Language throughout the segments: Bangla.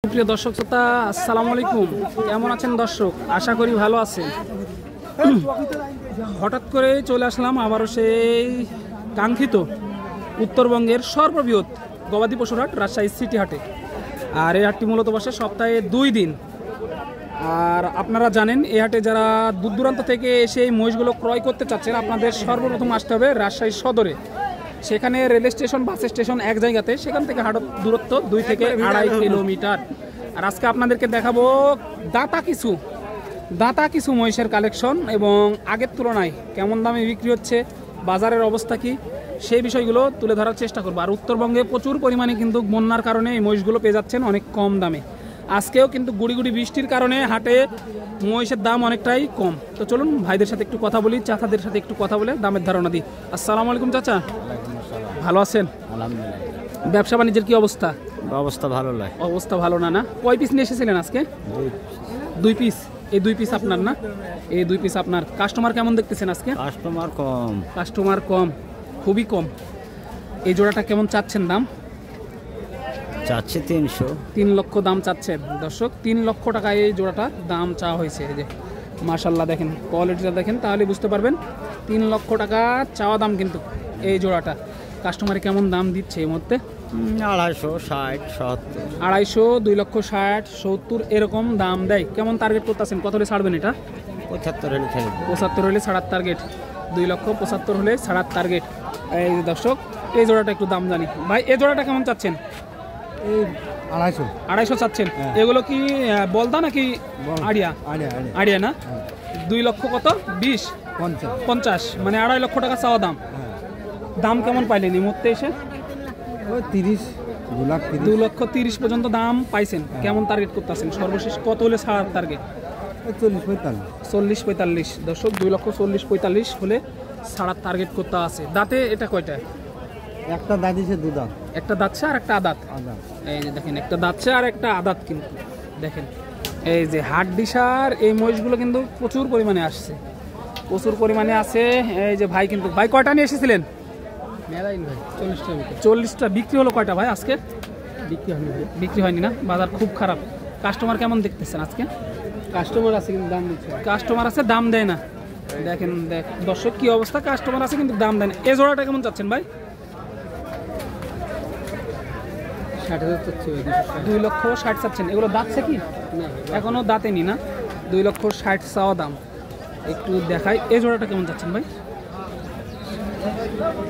প্রিয় দর্শক শ্রোতা, আসসালামু আলাইকুম। কেমন আছেন দর্শক? আশা করি ভালো আছেন। হঠাৎ করে চলে আসলাম আবারও সেই কাঙ্ক্ষিত উত্তরবঙ্গের সর্ববৃহৎ গবাদি পশুর হাট রাজশাহী সিটি হাটে। আর এই হাটটি মূলত বসে সপ্তাহে 2 দিন। আর আপনারা জানেন এই হাটে যারা দূর দূরান্ত থেকে এসে এই মহিষগুলো ক্রয় করতে চাচ্ছেন, আপনাদের সর্বপ্রথম আসতে হবে রাজশাহী সদরে। সেখানে রেল স্টেশন, বাস স্টেশন এক জায়গাতে, সেখান থেকে হাটের দূরত্ব 2 থেকে 2.5 কিলোমিটার। আর আজকে আপনাদেরকে দেখাবো দাতা কিছু মহিষের কালেকশন এবং আগের তুলনায় কেমন দামে বিক্রি হচ্ছে, বাজারের অবস্থা কি, সেই বিষয়গুলো তুলে ধরার চেষ্টা করবো। আর উত্তরবঙ্গে প্রচুর পরিমাণে কিন্তু বন্যার কারণে এই মহিষগুলো পেয়ে যাচ্ছেন অনেক কম দামে। আজকেও কিন্তু গুড়ি বৃষ্টির কারণে হাটে মহিষের দাম অনেকটাই কম। তো চলুন ভাইদের সাথে একটু কথা বলি, চাচাদের সাথে একটু কথা বলে দামের ধারণা দিই। আসসালামু আলাইকুম চাচা, ভালো আছেন? আলহামদুলিল্লাহ। ব্যবসা বাণিজ্যের কি অবস্থা? অবস্থা ভালো নয়। অবস্থা ভালো না? কয় পিস নিয়ে এসেছিলেন আজকে? 2 পিস। এই 2 পিস আপনার না? এই 2 পিস আপনার। কাস্টমার কেমন দেখতেছেন আজকে? কাস্টমার কম, খুবই কম। এই জোড়াটা কেমন চাচ্ছেন দাম? চাচ্ছে 300। 3 লক্ষ দাম চাচ্ছেন দর্শক। 3 লক্ষ টাকা এই জোড়াটা দাম চাওয়া হয়েছে। এই যে মাশাল্লাহ দেখেন, কোয়ালিটিটা দেখেন, তাহলে বুঝতে পারবেন 3 লক্ষ টাকা চাওয়া দাম কিন্তু এই জোড়াটা। কাস্টমারে কেমন দাম দিচ্ছে এই মুহূর্তে? 250, 60, 70। 250, 2 লক্ষ 60, 70 এরকম দাম দেয়। কেমন টার্গেট করতেছেন? কত হলে ছাড়বেন এটা? 75 হলে ছেড়ে দেব। 75 হলে ছাড়ার টার্গেট। 2 লক্ষ 75 হলে ছাড়ার টার্গেট। এই দর্শক, এই জোড়াটা একটু দাম জানি ভাই। এই জোড়াটা কেমন চাচ্ছেন? 250 চাচ্ছেন। এগুলো কি বলদা নাকি আড়িয়া? আড়িয়া না? 2 লক্ষ কত? 20, 50, মানে 2.5 লক্ষ টাকা চাওয়া দাম। দাম কেমন পাইলেন এই মুহূর্তে এসে? 2 লক্ষ 30 পর্যন্ত দাম পাইছেন। কেমন টার্গেট করতেছেন? সর্বশেষ কত হলে ছাড়ার টার্গেট? 40-45 দর্শক। 2 লক্ষ 40-45 হলে ছাড়ার টার্গেট করতে আছে। দাঁতে এটা কয়টা? একটা দাঁতিছে, 2 দাঁত। একটা দাঁতছে আর একটা আদাত। এই যে দেখেন, একটা দাঁতছে আর একটা আদাত। কিন্তু দেখেন এই যে হাড্ডিসার এই মহিষগুলো কিন্তু প্রচুর পরিমাণে আসছে, প্রচুর পরিমাণে আছে। এই যে ভাই, কিন্তু ভাই কয়টা নিয়ে এসেছিলেন? 40টা। বিক্রি হলো কয়টা ভাই আজকে? বিক্রি হয়নি না? বাজার খুব খারাপ। কাস্টমার কেমন দেখতেছেন আজকে? কাস্টমার আছে কিন্তু দাম দিচ্ছে। কাস্টমার আছে, দাম দেয় না। দেখেন দর্শক কি অবস্থা, কাস্টমার আছে কিন্তু দাম দেয় না। এই জোড়াটা কেমন চাচ্ছেন ভাই? 60,000 চাচ্ছে। 2 লক্ষ 60 চাচ্ছেন। এগুলো দাঁতছে কি? এখনো দাঁতেনি না? 2 লক্ষ 60 চাওয়া দাম। একটু দেখাই, এই জোড়াটা কেমন চাচ্ছেন ভাই?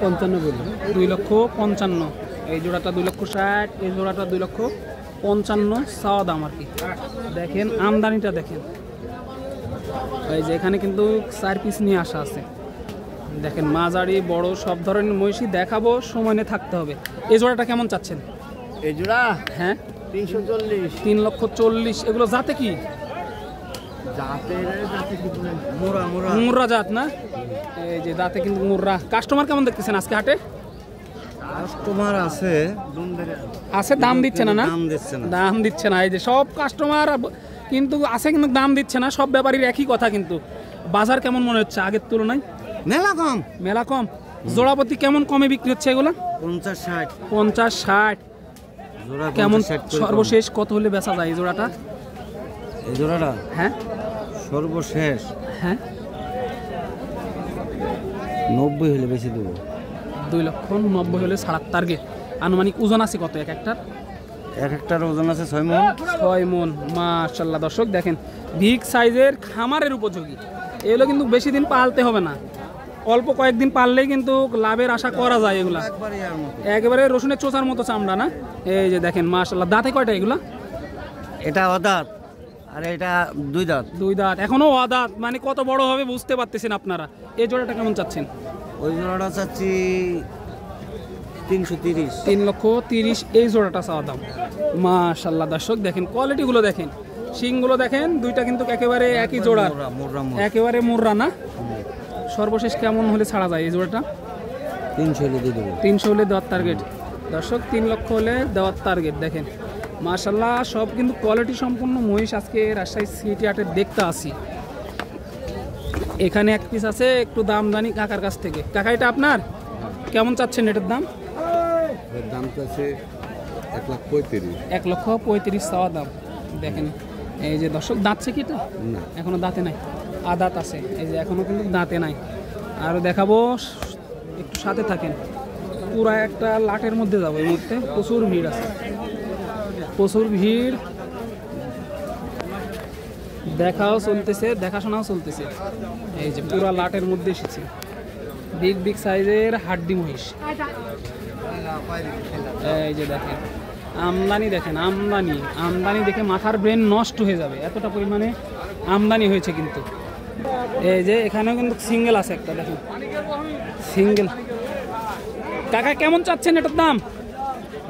55 বললো। 2 লক্ষ 55। এই জোড়াটা 2 লক্ষ 60, এই জোড়াটা 2 লক্ষ 55 চাওয়া দাম আর কি। দেখেন আমদানিটা দেখেন, এই যে এখানে কিন্তু 4 পিস নিয়ে আসা আছে। দেখেন মাঝারি বড় সব ধরনের মহিষী দেখাবো, সময় নিয়ে থাকতে হবে। এই জোড়াটা কেমন চাচ্ছেন? এই জোড়া হ্যাঁ 340। 3 লক্ষ 40। এগুলো জাতে কি? মুর্রা জাত না? এই যে দাঁতে কিন্তু মুর্রা। কাস্টমার কেমন দেখতেছেন আজকে হাটে? কাস্টমার আছে, দাম দিচ্ছে না? দাম দিচ্ছে না। এই যে সব কাস্টমার কিন্তু আছে, কিন্তু দাম দিচ্ছে না। সব ব্যাপারীর একই কথা। কিন্তু বাজার কেমন মনে হচ্ছে আগের তুলনায়? মেলা কম। জোড়াপতি কেমন কমে বিক্রি হচ্ছে এগুলো? 50-60। কেমন সর্বশেষ কত হলে বেচা যায় এই জোড়াটা? এই জোড়াটা হ্যাঁ সর্বশেষ 90 হলে বেশি দেবো। 2 লক্ষ 90 হলে ছাড়ার টার্গেট। আনুমানিক ওজন আছে কত? একটার ওজন আছে 6 মণ। 6 মণ। মাশাআল্লাহ দর্শক দেখেন, বিগ সাইজের, খামারের উপযোগী। এগুলো কিন্তু বেশি দিন পালতে হবে না, অল্প কয়েকদিন পাললেই কিন্তু লাভের আশা করা যায়। এগুলা একেবারে রসুনের চোচার মতো চামড়া না? এই যে দেখেন মাশাআল্লাহ। দাঁতে কয়টা এগুলা? এটা অদাঁত আর এটা 2 দাঁত। 2 দাঁত, এখনো অদাঁত। মানে কত বড় হবে বুঝতে পারতেছেন আপনারা। এই জোড়াটা কেমন চাচ্ছেন? ওই জোড়াটা চাচ্ছি 330। 3 লক্ষ 30 এই জোড়াটা চাওয়া দাম। মাশাআল্লাহ দর্শক দেখেন কোয়ালিটিগুলো দেখেন, শিংগুলো দেখেন, দুইটা কিন্তু একেবারে একই জোড়া, একেবারে মুর্রা না? সর্বশেষ কেমন হলে ছাড়া যায় এই জোড়াটা? 300 হলে দিয়ে দেবো। 300 হলে দেওয়ার টার্গেট দর্শক। 3 লক্ষ হলে দেওয়ার টার্গেট। দেখেন মাশাআল্লাহ সব কিন্তু কোয়ালিটি সম্পন্ন মহিষ আজকে রাজশাহী সিটি হাটে দেখতে আসি। এখানে 1 পিস আছে, একটু দাম জানি কাকার কাছ থেকে। কাকা এটা আপনার? কেমন চাচ্ছেন এটার দাম? দাম তো আছে 1,35,000 চাওয়া দাম। দেখেন এই যে দর্শক, দাঁতছে কি এটা? এখনো দাঁতে নাই, আদাত আছে। এই যে এখনো কিন্তু দাঁতে নাই। আর দেখাবো, একটু সাথে থাকেন। পুরা একটা লাটের মধ্যে যাবো। এই মুহূর্তে প্রচুর ভিড় আছে, প্রচুর ভিড়, দেখাও চলতেছে, দেখাশোনাও চলতেছে। এই যে পুরা লাটের মধ্যে এসেছে, বিগ বিগ সাইজের হাড্ডি মহিষ। এই যে দেখেন আমদানি, দেখেন আমদানি, আমদানি দেখে মাথার ব্রেন নষ্ট হয়ে যাবে, এতটা পরিমাণে আমদানি হয়েছে। কিন্তু এই যে এখানেও কিন্তু সিঙ্গেল আছে একটা, দেখেন সিঙ্গেল। কাকা কেমন চাচ্ছেন এটার দাম?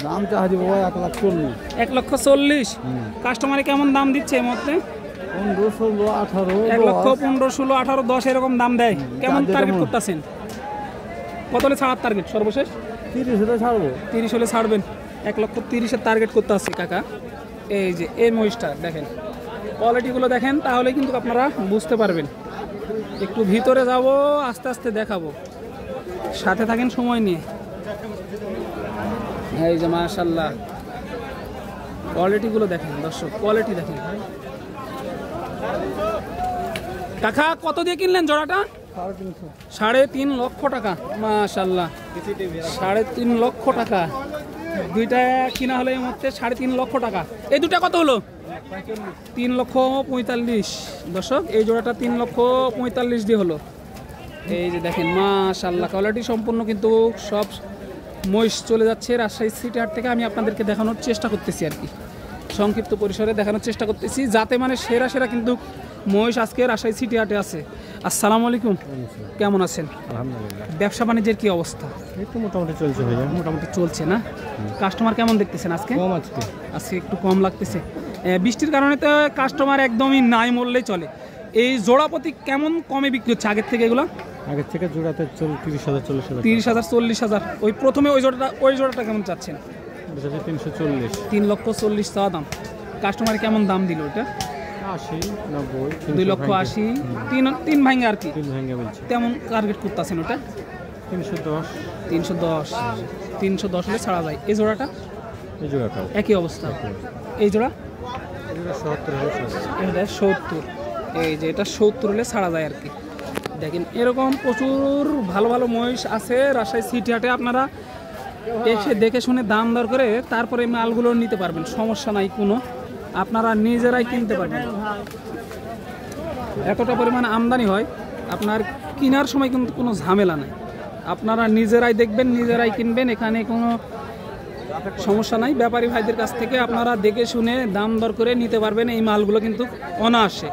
দাম চাই 1,40,000। 1,40,000। কাস্টমারে কেমন দাম দিচ্ছে এই মুহূর্তে? 15, 16, 18, 1,15,000, 16, 18, 10 এরকম দাম দেয়। কেমন টার্গেট করতেছেন? কত হলে ছাড়ার টার্গেট সর্বশেষ? 30 হলে ছাড়বো। 30 হলে ছাড়বেন। 1,30,000 টার্গেট করতে আসছে কাকা। এই যে এই মহিষটা দেখেন, কোয়ালিটিগুলো দেখেন, তাহলে কিন্তু আপনারা বুঝতে পারবেন। একটু ভিতরে যাব, আস্তে আস্তে দেখাবো, সাথে থাকেন সময় নিয়ে। এই যে মাশাআল্লাহ, কোয়ালিটিগুলো দেখেন দর্শক, কোয়ালিটি দেখেন। কাকা কত দিয়ে কিনলেন জোড়াটা? 3.5 লক্ষ টাকা। মাশাআল্লাহ, 3.5 লক্ষ টাকা। দুইটা কিনা হলো এই মুহূর্তে 3.5 লক্ষ টাকা। এই দুটা কত হলো? 3,45,000 দর্শক। এই জোড়াটা 3,45,000 দিয়ে হলো। এই যে দেখেন মাশাআল্লাহ, কোয়ালিটি সম্পূর্ণ কিন্তু সব মহিষ চলে যাচ্ছে রাজশাহী সিটি হাট থেকে। আমি আপনাদেরকে দেখানোর চেষ্টা করতেছি আর কি, সংক্ষিপ্ত পরিসরে দেখানোর চেষ্টা করতেছি, যাতে মানে সেরা সেরা কিন্তু মহিষ আজকে রাজশাহী সিটি হাটে আছে। আসসালামু আলাইকুম, কেমন আছেন? আলহামদুলিল্লাহ, ব্যবসা বাণিজ্যের কি অবস্থা? একটু মোটামুটি চলছে ভাইয়া। মোটামুটি চলছে না? কাস্টমার কেমন দেখতেছেন আজকে? কম আজকে। আজকে একটু কম লাগতেছে। বৃষ্টির কারণে তো কাস্টমার একদমই নাই বললেই চলে। এই জোড়াপতি কেমন কমে বিক্রি হচ্ছে আগের থেকে? এগুলো আগের থেকে জোড়াতে 30,000, 40,000। 30,000, 40,000। ওই প্রথমে ওই জোড়াটা কেমন চাচ্ছেন? 340। 3,40,000 চাওয়া দাম। কাস্টমার কেমন দাম দিল ওইটা? 80, 90, 2,80,000, 3 ভাঙে আর কি। 3 ভাঙে বলছে। তেমন টার্গেট করতেছেন ওটা? 310। 310 হলে ছাড়া যায়। এই জোড়াটা? এই জোড়াটাও একই অবস্থা। এই জোড়া? এটা 70 হলে এটা 70। এই যে এটা 70 হলে ছাড়া যায় আর কি। দেখেন এরকম প্রচুর ভালো ভালো মহিষ আছে রাজশাহী সিটি হাটে। আপনারা এসে দেখে শুনে দাম দর করে তারপরে মালগুলো নিতে পারবেন, সমস্যা নাই কোনো। আপনারা নিজেরাই কিনতে পারবেন। এতটা পরিমাণ আমদানি হয়, আপনার কেনার সময় কিন্তু কোনো ঝামেলা নাই। আপনারা নিজেরাই দেখবেন, নিজেরাই কিনবেন, এখানে কোনো সমস্যা নাই। ব্যাপারী ভাইদের কাছ থেকে আপনারা দেখে শুনে দাম দর করে নিতে পারবেন এই মালগুলো কিন্তু অনায়াসে।